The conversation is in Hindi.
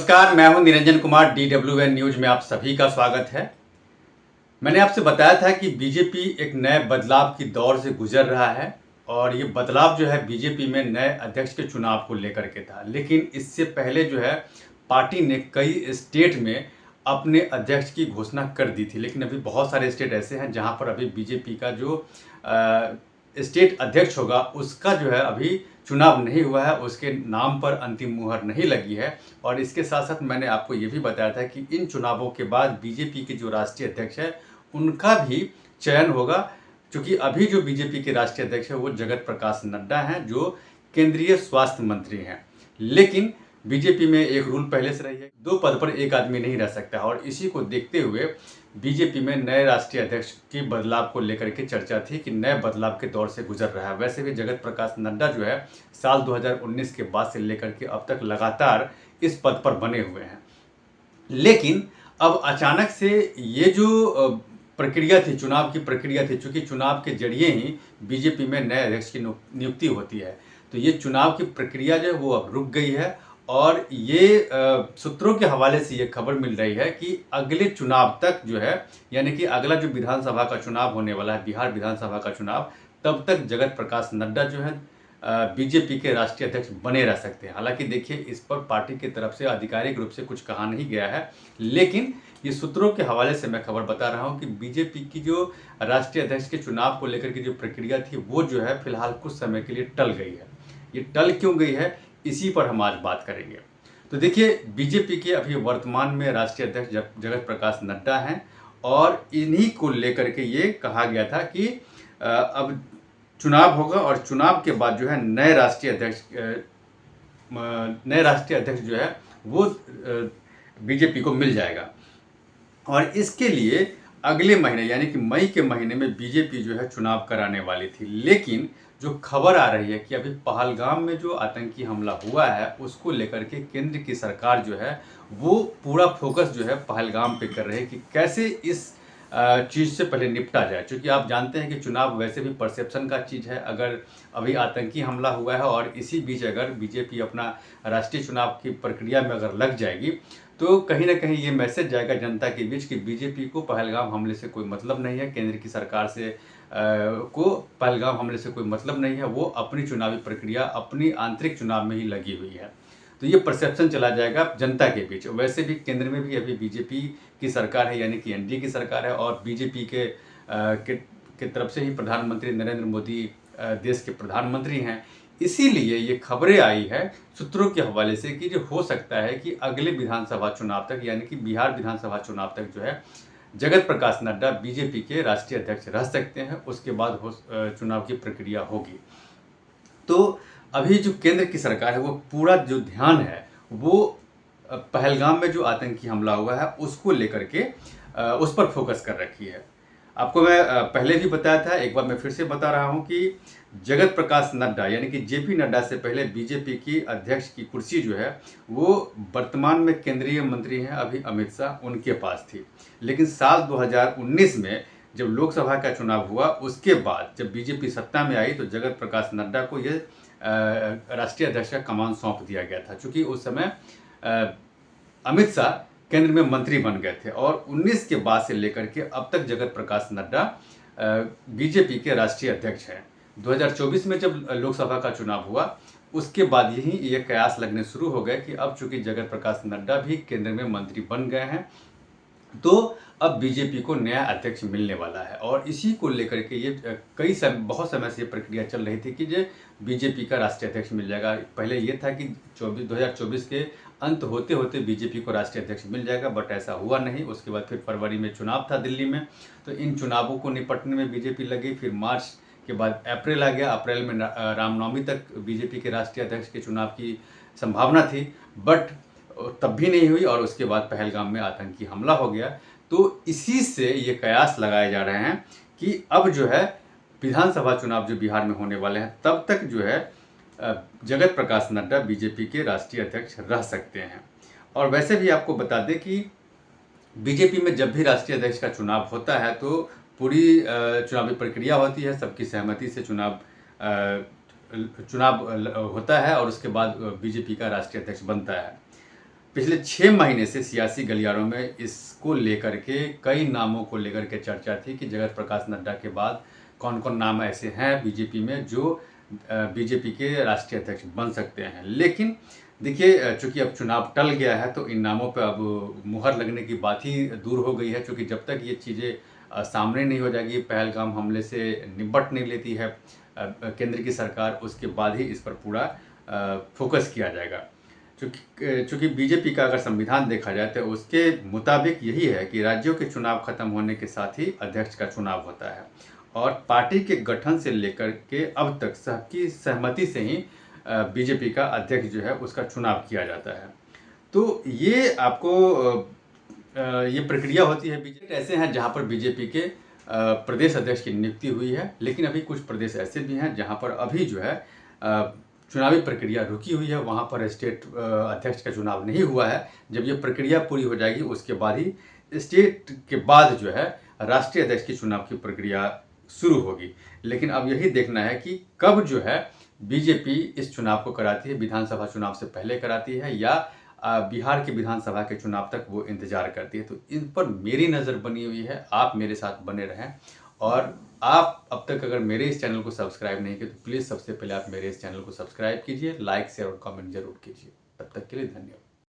नमस्कार, मैं हूं निरंजन कुमार। DWN न्यूज में आप सभी का स्वागत है। मैंने आपसे बताया था कि बीजेपी एक नए बदलाव की दौर से गुजर रहा है और ये बदलाव जो है बीजेपी में नए अध्यक्ष के चुनाव को लेकर के था। लेकिन इससे पहले जो है पार्टी ने कई स्टेट में अपने अध्यक्ष की घोषणा कर दी थी, लेकिन अभी बहुत सारे स्टेट ऐसे हैं जहां पर अभी बीजेपी का जो स्टेट अध्यक्ष होगा उसका जो है अभी चुनाव नहीं हुआ है, उसके नाम पर अंतिम मुहर नहीं लगी है। और इसके साथ साथ मैंने आपको ये भी बताया था कि इन चुनावों के बाद बीजेपी के जो राष्ट्रीय अध्यक्ष है उनका भी चयन होगा, क्योंकि अभी जो बीजेपी के राष्ट्रीय अध्यक्ष है वो जगत प्रकाश नड्डा हैं जो केंद्रीय स्वास्थ्य मंत्री हैं। लेकिन बीजेपी में एक रूल पहले से रही है, दो पद पर एक आदमी नहीं रह सकता और इसी को देखते हुए बीजेपी में नए राष्ट्रीय अध्यक्ष के बदलाव को लेकर के चर्चा थी कि नए बदलाव के दौर से गुजर रहा है। वैसे भी जगत प्रकाश नड्डा जो है साल 2019 के बाद से लेकर के अब तक लगातार इस पद पर बने हुए हैं। लेकिन अब अचानक से ये जो प्रक्रिया थी, चुनाव की प्रक्रिया थी, चूंकि चुनाव के जरिए ही बीजेपी में नए अध्यक्ष की नियुक्ति होती है, तो ये चुनाव की प्रक्रिया जो है वो अब रुक गई है। और ये सूत्रों के हवाले से ये खबर मिल रही है कि अगले चुनाव तक जो है, यानी कि अगला जो विधानसभा का चुनाव होने वाला है, बिहार विधानसभा का चुनाव, तब तक जगत प्रकाश नड्डा जो है बीजेपी के राष्ट्रीय अध्यक्ष बने रह सकते हैं। हालांकि देखिए, इस पर पार्टी की तरफ से आधिकारिक रूप से कुछ कहा नहीं गया है, लेकिन ये सूत्रों के हवाले से मैं खबर बता रहा हूं कि बीजेपी की जो राष्ट्रीय अध्यक्ष के चुनाव को लेकर की जो प्रक्रिया थी वो जो है फिलहाल कुछ समय के लिए टल गई है। ये टल क्यों गई है, इसी पर हम आज बात करेंगे। तो देखिए, बीजेपी के अभी वर्तमान में राष्ट्रीय अध्यक्ष जगत प्रकाश नड्डा हैं और इन्हीं को लेकर के ये कहा गया था कि अब चुनाव होगा और चुनाव के बाद जो है नए राष्ट्रीय अध्यक्ष जो है वो बीजेपी को मिल जाएगा। और इसके लिए अगले महीने यानी कि मई के महीने में बीजेपी जो है चुनाव कराने वाली थी। लेकिन जो खबर आ रही है कि अभी पहलगाम में जो आतंकी हमला हुआ है उसको लेकर के केंद्र की सरकार जो है वो पूरा फोकस जो है पहलगाम पे कर रही है कि कैसे इस चीज़ से पहले निपटा जाए। क्योंकि आप जानते हैं कि चुनाव वैसे भी परसेप्शन का चीज़ है। अगर अभी आतंकी हमला हुआ है और इसी बीच अगर बीजेपी अपना राष्ट्रीय चुनाव की प्रक्रिया में अगर लग जाएगी तो कहीं ना कहीं ये मैसेज जाएगा जनता के बीच कि बीजेपी को पहलगाम हमले से कोई मतलब नहीं है, केंद्र की सरकार से को पहलगाम हमले से कोई मतलब नहीं है, वो अपनी चुनावी प्रक्रिया अपनी आंतरिक चुनाव में ही लगी हुई है। तो ये परसेप्शन चला जाएगा जनता के बीच। वैसे भी केंद्र में भी अभी बीजेपी की सरकार है, यानी कि एनडीए की सरकार है और बीजेपी के तरफ से ही प्रधानमंत्री नरेंद्र मोदी देश के प्रधानमंत्री हैं। इसीलिए ये खबरें आई है सूत्रों के हवाले से कि जो हो सकता है कि अगले विधानसभा चुनाव तक, यानी कि बिहार विधानसभा चुनाव तक जो है जगत प्रकाश नड्डा बीजेपी के राष्ट्रीय अध्यक्ष रह सकते हैं। उसके बाद चुनाव की प्रक्रिया होगी। तो अभी जो केंद्र की सरकार है वो पूरा जो ध्यान है वो पहलगाम में जो आतंकी हमला हुआ है उसको लेकर के उस पर फोकस कर रखी है। आपको मैं पहले भी बताया था, एक बार मैं फिर से बता रहा हूं कि जगत प्रकाश नड्डा यानी कि जेपी नड्डा से पहले बीजेपी की अध्यक्ष की कुर्सी जो है वो वर्तमान में केंद्रीय मंत्री हैं अभी अमित शाह, उनके पास थी। लेकिन साल 2019 में जब लोकसभा का चुनाव हुआ उसके बाद जब बीजेपी सत्ता में आई तो जगत प्रकाश नड्डा को ये राष्ट्रीय अध्यक्ष का कमान सौंप दिया गया था। चूँकि उस समय अमित शाह केंद्र में मंत्री बन गए थे और 19 के बाद से लेकर के अब तक जगत प्रकाश नड्डा बीजेपी के राष्ट्रीय अध्यक्ष हैं। 2024 में जब लोकसभा का चुनाव हुआ उसके बाद यही ये कयास लगने शुरू हो गए कि अब चूंकि जगत प्रकाश नड्डा भी केंद्र में मंत्री बन गए हैं तो अब बीजेपी को नया अध्यक्ष मिलने वाला है। और इसी को लेकर के ये बहुत समय से ये प्रक्रिया चल रही थी कि जो बीजेपी का राष्ट्रीय अध्यक्ष मिल जाएगा। पहले ये था कि 2024 के अंत होते होते बीजेपी को राष्ट्रीय अध्यक्ष मिल जाएगा, बट ऐसा हुआ नहीं। उसके बाद फिर फरवरी में चुनाव था दिल्ली में, तो इन चुनावों को निपटने में बीजेपी लगी। फिर मार्च के बाद अप्रैल आ गया, अप्रैल में रामनवमी तक बीजेपी के राष्ट्रीय अध्यक्ष के चुनाव की संभावना थी, बट तब भी नहीं हुई और उसके बाद पहलगाम में आतंकी हमला हो गया। तो इसी से ये कयास लगाए जा रहे हैं कि अब जो है विधानसभा चुनाव जो बिहार में होने वाले हैं तब तक जो है जगत प्रकाश नड्डा बीजेपी के राष्ट्रीय अध्यक्ष रह सकते हैं। और वैसे भी आपको बता दें कि बीजेपी में जब भी राष्ट्रीय अध्यक्ष का चुनाव होता है तो पूरी चुनावी प्रक्रिया होती है, सबकी सहमति से चुनाव होता है और उसके बाद बीजेपी का राष्ट्रीय अध्यक्ष बनता है। पिछले 6 महीने से सियासी गलियारों में इसको लेकर के कई नामों को लेकर के चर्चा थी कि जगत प्रकाश नड्डा के बाद कौन कौन नाम ऐसे हैं बीजेपी में जो बीजेपी के राष्ट्रीय अध्यक्ष बन सकते हैं। लेकिन देखिए, चूंकि अब चुनाव टल गया है तो इन नामों पर अब मुहर लगने की बात ही दूर हो गई है, क्योंकि जब तक ये चीज़ें सामने नहीं हो जाएगी, पहलगाम हमले से निपट नहीं लेती है केंद्र की सरकार, उसके बाद ही इस पर पूरा फोकस किया जाएगा। चूँकि बीजेपी का अगर संविधान देखा जाए तो उसके मुताबिक यही है कि राज्यों के चुनाव खत्म होने के साथ ही अध्यक्ष का चुनाव होता है, और पार्टी के गठन से लेकर के अब तक सबकी सहमति से ही बीजेपी का अध्यक्ष जो है उसका चुनाव किया जाता है। तो ये आपको ये प्रक्रिया होती है। बीजेपी ऐसे हैं जहाँ पर बीजेपी के प्रदेश अध्यक्ष की नियुक्ति हुई है, लेकिन अभी कुछ प्रदेश ऐसे भी हैं जहाँ पर अभी जो है चुनावी प्रक्रिया रुकी हुई है, वहाँ पर स्टेट अध्यक्ष का चुनाव नहीं हुआ है। जब ये प्रक्रिया पूरी हो जाएगी उसके बाद ही स्टेट के बाद जो है राष्ट्रीय अध्यक्ष की चुनाव की प्रक्रिया शुरू होगी। लेकिन अब यही देखना है कि कब जो है बीजेपी इस चुनाव को कराती है, विधानसभा चुनाव से पहले कराती है या बिहार के विधानसभा के चुनाव तक वो इंतजार करती है। तो इन पर मेरी नज़र बनी हुई है, आप मेरे साथ बने रहें। और आप अब तक अगर मेरे इस चैनल को सब्सक्राइब नहीं किए तो प्लीज़ सबसे पहले आप मेरे इस चैनल को सब्सक्राइब कीजिए, लाइक शेयर और कमेंट जरूर कीजिए। तब तक के लिए धन्यवाद।